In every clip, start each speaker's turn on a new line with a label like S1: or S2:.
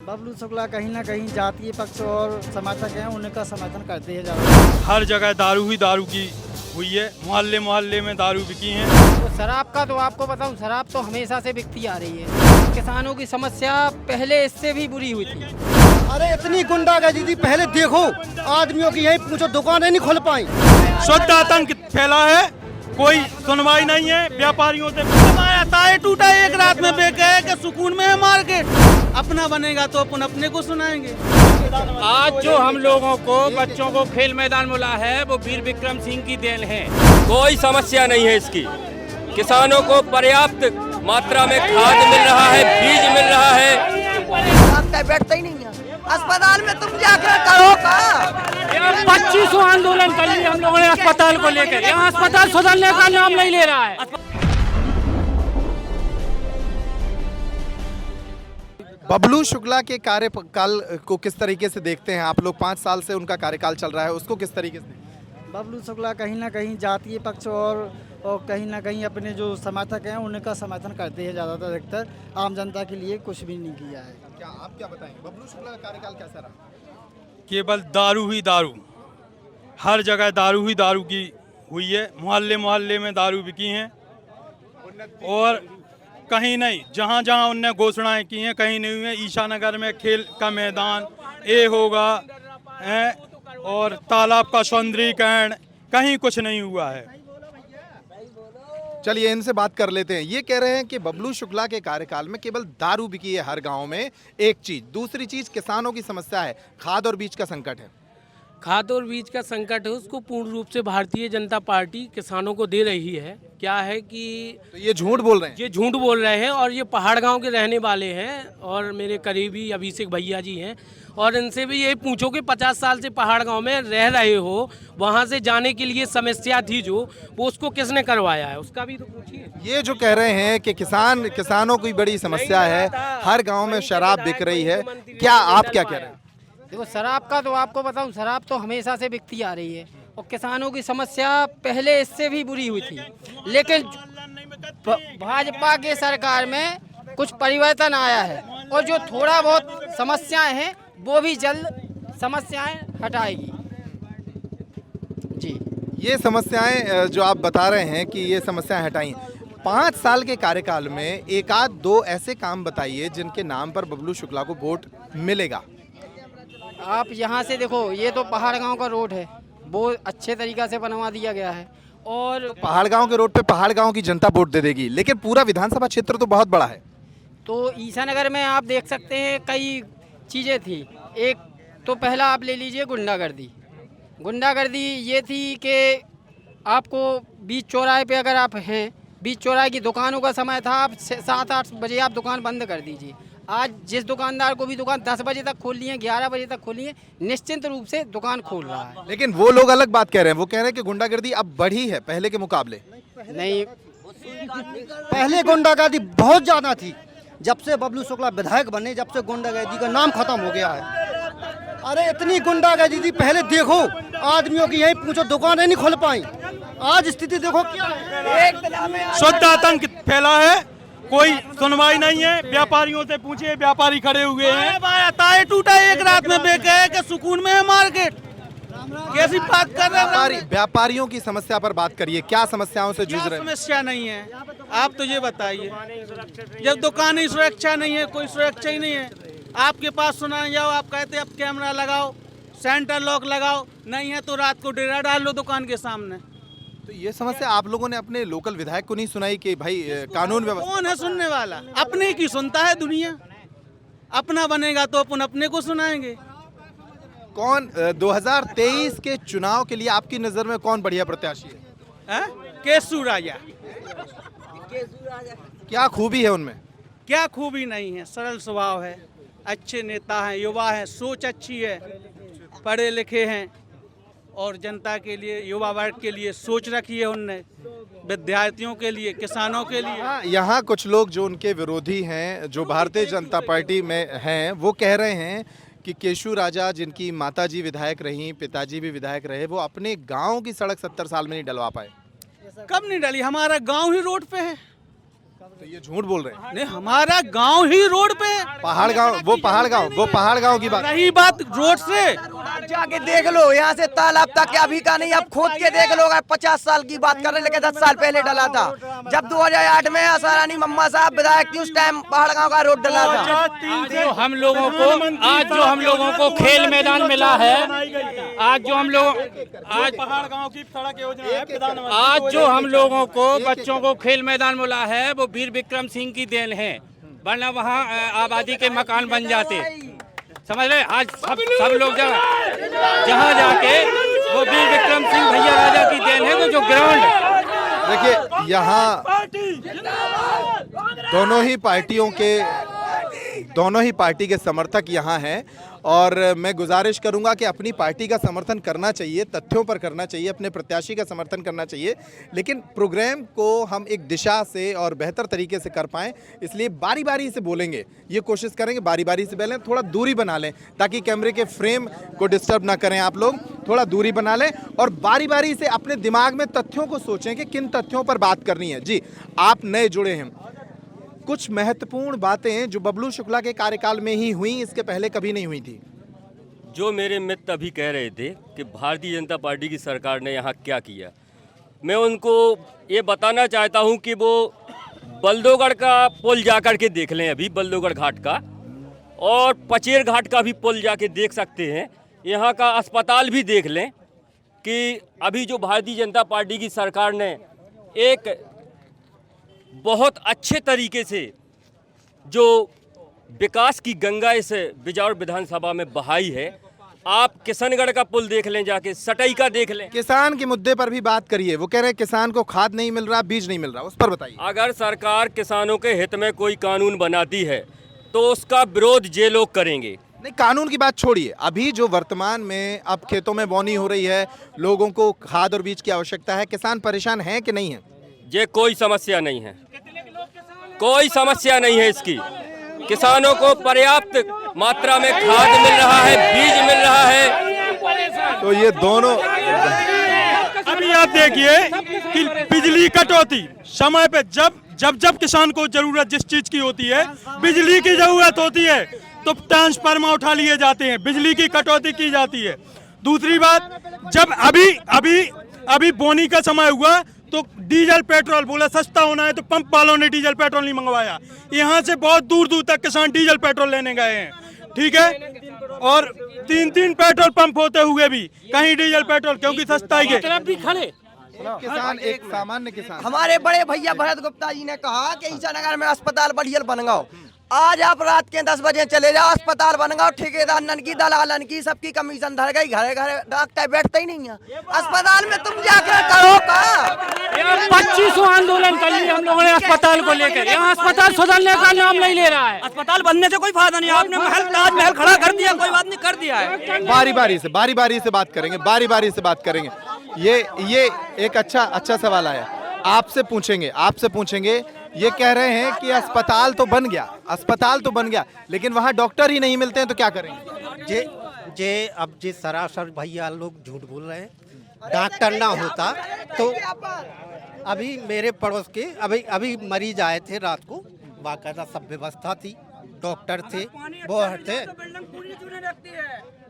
S1: बबलू शुक्ला कहीं ना कहीं जातीय पक्ष और समर्थक हैं, उनका समर्थन करते हैं ज़्यादा।
S2: हर जगह दारू ही दारू की हुई है, मोहल्ले मोहल्ले में दारू बिकी हैं।
S3: तो शराब का तो आपको बताऊं, शराब तो हमेशा से बिकती आ रही है। किसानों की समस्या पहले इससे भी बुरी हुई थी।
S4: अरे इतनी गुंडागर्दी थी, पहले देखो आदमियों की यही पूछो, दुकानें नहीं खोल पाई।
S2: शुद्ध आतंक फैला है, कोई सुनवाई नहीं है व्यापारियों से।
S5: हमारा ताए टूटा एक रात में बेचे है कि सुकून में है मार्केट। अपना बनेगा तो अपन अपने को सुनाएंगे।
S6: आज जो हम लोगों को बच्चों को खेल मैदान मिला है वो वीर विक्रम सिंह की देन है।
S7: कोई समस्या नहीं है इसकी। किसानों को पर्याप्त मात्रा में खाद मिल रहा है, बीज मिल रहा है।
S8: बैठता ही नहीं है अस्पताल में, तुम जाकर करो का
S6: 2500 आंदोलन कर लिए हम लोगों ने अस्पताल को लेकर। यहाँ अस्पताल सुधरने का नाम नहीं ले रहा है।
S9: बबलू शुक्ला के कार्यकाल को किस तरीके से देखते हैं आप लोग? 5 साल से उनका कार्यकाल चल रहा है, उसको किस तरीके से?
S1: बबलू शुक्ला कहीं ना कहीं जातीय पक्ष और कहीं ना कहीं अपने जो समर्थक हैं उनका समर्थन करते हैं ज़्यादातर। अधिकतर आम जनता के लिए कुछ भी नहीं किया है।
S9: क्या आप क्या बताएंगे, बबलू शुक्ला का कार्यकाल कैसा रहा?
S2: केवल दारू ही दारू, हर जगह दारू ही दारू की हुई है, मोहल्ले मोहल्ले में दारू बिकी हैं और कहीं नहीं। जहाँ जहाँ उनने घोषणाएं की हैं कहीं नहीं हुई है। ईशानगर में खेल का मैदान ये होगा और तालाब का सौंदर्यीकरण, कहीं कुछ नहीं हुआ है।
S9: चलिए इनसे बात कर लेते हैं। ये कह रहे हैं कि बबलू शुक्ला के कार्यकाल में केवल दारू बिकी है हर गांव में, एक चीज। दूसरी चीज किसानों की समस्या है, खाद और बीज का संकट है।
S6: खाद और बीज का संकट है, उसको पूर्ण रूप से भारतीय जनता पार्टी किसानों को दे रही है। क्या है कि
S9: तो ये झूठ बोल रहे हैं।
S6: ये झूठ बोल रहे हैं और ये पहाड़ गांव के रहने वाले हैं और मेरे करीबी अभिषेक भैया जी हैं। और इनसे भी यही पूछो कि 50 साल से पहाड़ गांव में रह रहे हो, वहां से जाने के लिए समस्या थी जो, वो उसको किसने करवाया है, उसका भी तो पूछिए।
S9: ये जो कह रहे हैं कि किसानों की बड़ी समस्या है, हर गाँव में शराब बिक रही है, क्या आप क्या कह रहे हैं?
S3: देखो शराब का तो आपको बताऊं, शराब तो हमेशा से बिकती आ रही है और किसानों की समस्या पहले इससे भी बुरी हुई थी। लेकिन भाजपा के सरकार में कुछ परिवर्तन आया है और जो थोड़ा बहुत समस्याएं हैं वो भी जल्द समस्याएं हटाएगी जी।
S9: ये समस्याएं जो आप बता रहे हैं कि ये समस्याएं हटाई, 5 साल के कार्यकाल में एक आध दो ऐसे काम बताइए जिनके नाम पर बबलू शुक्ला को वोट मिलेगा।
S3: आप यहाँ से देखो, ये तो पहाड़ गांव का रोड है, वो अच्छे तरीक़ा से बनवा दिया गया है। और
S9: पहाड़ गांव के रोड पे पहाड़ गांव की जनता वोट दे देगी, लेकिन पूरा विधानसभा क्षेत्र तो बहुत बड़ा है।
S3: तो ईसानगर में आप देख सकते हैं कई चीज़ें थी। एक तो पहला आप ले लीजिए गुंडागर्दी ये थी कि आपको बीच चौराहे पे अगर आप हैं, बीच चौराहे की दुकानों का समय था, आप 7-8 बजे आप दुकान बंद कर दीजिए। आज जिस दुकानदार को भी दुकान 10 बजे तक खोल ली है, 11 बजे तक खोली है, निश्चिंत रूप से दुकान खोल रहा है।
S9: लेकिन वो लोग अलग बात कह रहे हैं, वो कह रहे हैं कि गुंडागर्दी अब बढ़ी है पहले के मुकाबले।
S3: नहीं,
S4: पहले गुंडागर्दी बहुत ज्यादा थी, जब से बबलू शुक्ला विधायक बने जब से गुंडागर्दी का नाम खत्म हो गया है। अरे इतनी गुंडागर्दी थी, पहले देखो आदमियों की यही पूछो, दुकानें नहीं खोल पाई। आज स्थिति देखो क्या है।
S2: शुद्ध आतंक फैला है, कोई सुनवाई नहीं है व्यापारियों से पूछिए, व्यापारी खड़े हुए हैं।
S5: हमारा ताए टूटा एक रात में बेचे है कि सुकून में है मार्केट। कैसी बात कर रहे हैं?
S9: व्यापारियों की समस्या पर बात करिए, क्या समस्याओं से जूझ रहे हैं?
S5: समस्या नहीं है, आप तो ये बताइए। जब दुकानी सुरक्षा नहीं है, कोई सुरक्षा ही नहीं है। आपके पास सुनाने जाओ, आप कहते हैं अब कैमरा लगाओ, सेंटर लॉक लगाओ, नहीं है तो रात को डेरा डाल लो दुकान के सामने।
S9: तो ये समस्या आप लोगों ने अपने लोकल विधायक को नहीं सुनाई कि भाई कानून व्यवस्था?
S5: कौन है सुनने वाला? अपने की सुनता है दुनिया। अपना बनेगा तो अपन अपने को सुनाएंगे।
S9: कौन 2023 के चुनाव के लिए आपकी नजर में कौन बढ़िया प्रत्याशी है?
S5: केसू राजा।
S9: क्या खूबी है उनमें?
S5: क्या खूबी नहीं है, सरल स्वभाव है, अच्छे नेता हैं, युवा हैं, सोच अच्छी है, पढ़े लिखे हैं और जनता के लिए, युवा वर्ग के लिए सोच रखी है उनने, विद्यार्थियों के लिए, किसानों के लिए।
S9: यहाँ कुछ लोग जो उनके विरोधी हैं, जो भारतीय जनता पार्टी में हैं, वो कह रहे हैं कि केशू राजा, जिनकी माताजी विधायक रहीं, पिताजी भी विधायक रहे, वो अपने गांव की सड़क 70 साल में नहीं डलवा पाए।
S5: कब नहीं डली? हमारा गांव ही रोड पे है।
S9: तो ये झूठ बोल रहे हैं।
S5: नहीं, हमारा गांव ही रोड पे।
S9: पहाड़ गांव की बात।
S5: रही बात रोड से,
S8: जाके देख लो यहाँ से तालाब तक अभी का नहीं, अब खोद के देख लो। 50 साल की बात कर रहे, लेकिन 10 साल पहले डला था। जब 2008 में आसारानी मम्मा साहब विधायक थी, उस टाइम पहाड़ गाँव का रोड डला था।
S6: जो हम लोगों को आज जो हम लोगों को खेल मैदान मिला है, आज जो हम लोग आज
S2: पहाड़ गांव की सड़क योजना है प्रधानमंत्री।
S6: आज जो हम लोगों को बच्चों को खेल मैदान मिला है वो वीर विक्रम सिंह की देन है, वरना वहाँ आबादी के मकान बन जाते। समझ रहे? आज सब लोग जहाँ जाके वो वीर विक्रम सिंह भैया राजा की देन है। वो जो ग्राउंड,
S9: देखिए यहाँ दोनों ही पार्टी के समर्थक यहाँ हैं और मैं गुजारिश करूंगा कि अपनी पार्टी का समर्थन करना चाहिए, तथ्यों पर करना चाहिए, अपने प्रत्याशी का समर्थन करना चाहिए, लेकिन प्रोग्राम को हम एक दिशा से और बेहतर तरीके से कर पाएं, इसलिए बारी बारी से बोलेंगे, ये कोशिश करेंगे बारी बारी से बोलें, थोड़ा दूरी बना लें ताकि कैमरे के फ्रेम को डिस्टर्ब ना करें। आप लोग थोड़ा दूरी बना लें और बारी बारी से अपने दिमाग में तथ्यों को सोचें कि किन तथ्यों पर बात करनी है। जी, आप नए जुड़े हैं, कुछ महत्वपूर्ण बातें जो बबलू शुक्ला के कार्यकाल में ही हुई, इसके पहले कभी नहीं हुई थी।
S7: जो मेरे मित्र अभी कह रहे थे कि भारतीय जनता पार्टी की सरकार ने यहाँ क्या किया, मैं उनको ये बताना चाहता हूँ कि वो बल्दोगढ़ का पुल जाकर के देख लें, अभी बल्दोगढ़ घाट का, और पचेर घाट का भी पुल जाके देख सकते हैं। यहाँ का अस्पताल भी देख लें कि अभी जो भारतीय जनता पार्टी की सरकार ने एक बहुत अच्छे तरीके से जो विकास की गंगा इस बिजौर विधानसभा में बहाई है। आप किशनगढ़ का पुल देख लें, जाके सटई का देख लें।
S9: किसान के मुद्दे पर भी बात करिए, वो कह रहे हैं किसान को खाद नहीं मिल रहा, बीज नहीं मिल रहा, उस पर बताइए।
S7: अगर सरकार किसानों के हित में कोई कानून बनाती है तो उसका विरोध जे लोग करेंगे।
S9: नहीं, कानून की बात छोड़िए, अभी जो वर्तमान में अब खेतों में बोनी हो रही है, लोगों को खाद और बीज की आवश्यकता है, किसान परेशान हैं कि नहीं है?
S7: ये कोई समस्या नहीं है, कोई समस्या नहीं है इसकी। किसानों को पर्याप्त मात्रा में खाद मिल रहा है, बीज मिल रहा है।
S9: तो ये दोनों
S2: अभी आप देखिए कि बिजली कटौती समय पे जब किसान को जरूरत जिस चीज की होती है, बिजली की जरूरत होती है, तो ट्रांसफार्मर उठा लिए जाते हैं, बिजली की कटौती की जाती है। दूसरी बात, जब अभी बोनी का समय हुआ तो डीजल पेट्रोल बोला सस्ता होना है, तो पंप वालों ने डीजल पेट्रोल नहीं मंगवाया। यहाँ से बहुत दूर दूर तक किसान डीजल पेट्रोल लेने गए हैं, ठीक है। और 3 पेट्रोल पंप होते हुए भी कहीं डीजल पेट्रोल, क्योंकि सस्ता ही है।
S6: भी खड़े
S9: किसान, एक सामान्य किसान,
S8: हमारे बड़े भैया भरत गुप्ता जी ने कहा कि ईसानगर में अस्पताल बढ़िया बनवाओ। आज आप रात के 10 बजे चले जाओ, अस्पताल बनवाओ, ठेकेदार की, दलालन की, सबकी कमीशन धर गई, घरे घरे डॉक्टर बैठते ही नहीं है। अस्पताल में तुम जाकर करो का
S6: 25 आंदोलन कर लिए हम लोगों ने अस्पताल को लेकर। यहाँ अस्पताल सुधरने का नाम नहीं ले रहा है।
S8: अस्पताल बनने से कोई फायदा नहीं, आपने ताजमहल खड़ा कर दिया, कोई बात नहीं, कर दिया है।
S9: बारी बारी से बात करेंगे, बारी बारी से बात करेंगे। ये एक अच्छा सवाल आया, आपसे पूछेंगे। ये कह रहे हैं कि अस्पताल तो बन गया, लेकिन वहाँ डॉक्टर ही नहीं मिलते हैं, तो क्या करेंगे?
S4: अब सरासर भैया लोग झूठ बोल रहे हैं। डॉक्टर ना होता तो अभी मेरे पड़ोस के अभी मरीज आए थे रात को, बाकायदा सब व्यवस्था थी, डॉक्टर थे, वो थे।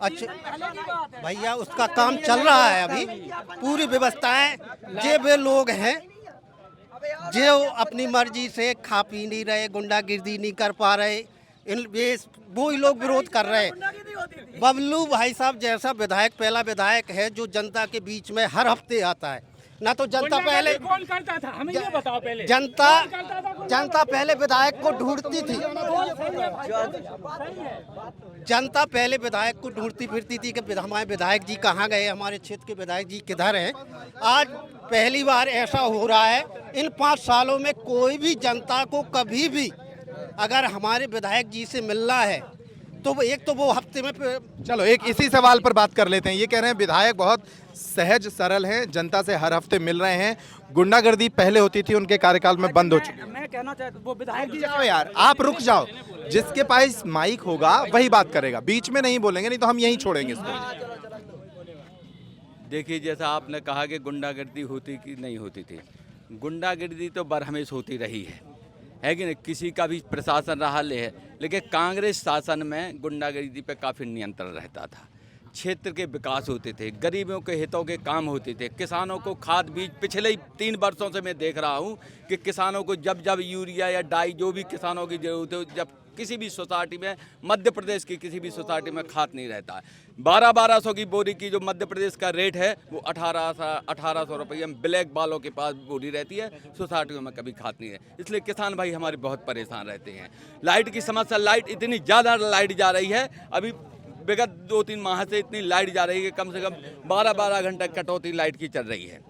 S4: अच्छा भैया, उसका काम चल रहा है अभी, पूरी व्यवस्थाएं। जे वे लोग हैं जो अपनी मर्जी से खा पी नहीं रहे, गुंडागिर्दी नहीं कर पा रहे, वो ही लोग विरोध कर रहे हैं। बबलू भाई साहब जैसा विधायक, पहला विधायक है जो जनता के बीच में हर हफ्ते आता है। ना तो जनता पहले
S6: कौन करता था, हमें ये बताओ पहले।
S4: जनता पहले विधायक को ढूंढती थी, जनता पहले विधायक को ढूंढती फिरती थी कि हमारे विधायक जी कहाँ गए, हमारे क्षेत्र के विधायक जी किधर हैं। आज पहली बार ऐसा हो रहा है इन 5 सालों में, कोई भी जनता को कभी भी अगर हमारे विधायक जी से मिलना है तो वो हफ्ते में।
S9: चलो एक इसी सवाल पर बात कर लेते हैं। ये कह रहे हैं विधायक बहुत सहज सरल हैं, जनता से हर हफ्ते मिल रहे हैं, गुंडागर्दी पहले होती थी, उनके कार्यकाल में बंद हो चुकी है।
S6: मैं कहना चाहता हूं, वो विधायक जी
S9: जाओ यार, आप रुक जाओ, जिसके पास माइक होगा वही बात करेगा, बीच में नहीं बोलेंगे, नहीं तो हम यहीं छोड़ेंगे इसको।
S5: देखिए, जैसा आपने कहा कि गुंडागर्दी होती कि नहीं होती थी, गुंडागर्दी तो बरहमेश होती रही है,
S10: है कि नहीं, किसी का भी प्रशासन रहा है, लेकिन कांग्रेस शासन में गुंडागर्दी पे काफ़ी नियंत्रण रहता था। क्षेत्र के विकास होते थे, गरीबों के हितों के काम होते थे, किसानों को खाद बीज, पिछले 3 वर्षों से मैं देख रहा हूँ कि किसानों को जब जब यूरिया या डाई जो भी किसानों की जरूरत है, जब किसी भी सोसाइटी में, मध्य प्रदेश की किसी भी सोसाइटी में खाद नहीं रहता है। 1200 की बोरी की जो मध्य प्रदेश का रेट है वो 1800 रुपये ब्लैक वालों के पास बोरी रहती है, सोसाइटियों में कभी खाद नहीं है। इसलिए किसान भाई हमारे बहुत परेशान रहते हैं। लाइट की समस्या, लाइट इतनी ज़्यादा लाइट जा रही है, अभी विगत 2-3 माह से इतनी लाइट जा रही है कि कम से कम 12-12 घंटे कटौती लाइट की चल रही है।